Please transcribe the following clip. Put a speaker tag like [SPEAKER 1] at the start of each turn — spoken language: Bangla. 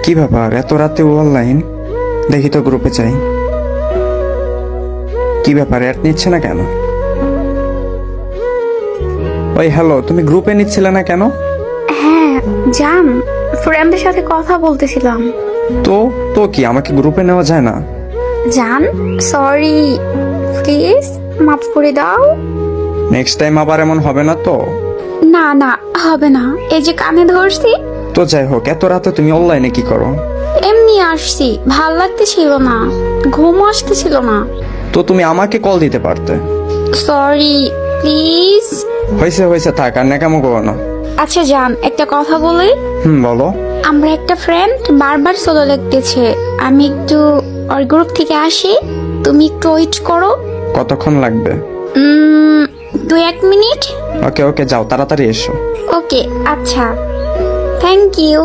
[SPEAKER 1] কি ব্যাপার এত রাতে অনলাইন? দেখি তো গ্রুপে চাই। কি ব্যাপার অ্যাড নিচ্ছে না কেন? ওই হ্যালো, তুমি গ্রুপে নিচ্ছিলে না কেন?
[SPEAKER 2] হ্যাঁ জান, ফ্রেন্ডের সাথে কথা বলতেছিলাম।
[SPEAKER 1] তো তো কি আমাকে গ্রুপে নেওয়া যায় না?
[SPEAKER 2] জান সরি, প্লিজ মাফ করে দাও।
[SPEAKER 1] নেক্সট টাইম আবার এমন হবে না তো?
[SPEAKER 2] না না, হবে না, এই যে কানে ধরছি।
[SPEAKER 1] তো যাই হোক, এত রাতে তুমি অনলাইনে কি করো?
[SPEAKER 2] এমনি আসছি, ভাল লাগতেছিল না, ঘুম আসতেছিল না।
[SPEAKER 1] তো তুমি আমাকে কল দিতে পারতে।
[SPEAKER 2] Sorry please.
[SPEAKER 1] হয়েছে হয়েছে, থাক আর ন্যাকামো করো না।
[SPEAKER 2] আচ্ছা জান, একটা কথা বলি।
[SPEAKER 1] বলো।
[SPEAKER 2] আমরা একটা ফ্রেন্ড বারবার সোলো লিখতেছে, আমি একটু ওর গ্রুপ থেকে আসি, তুমি একটু ওয়েট করো।
[SPEAKER 1] কতক্ষণ লাগবে?
[SPEAKER 2] 2-1 মিনিট।
[SPEAKER 1] ওকে ওকে, যাও তাড়াতাড়ি এসো।
[SPEAKER 2] ওকে আচ্ছা, থ্যাংক ইউ।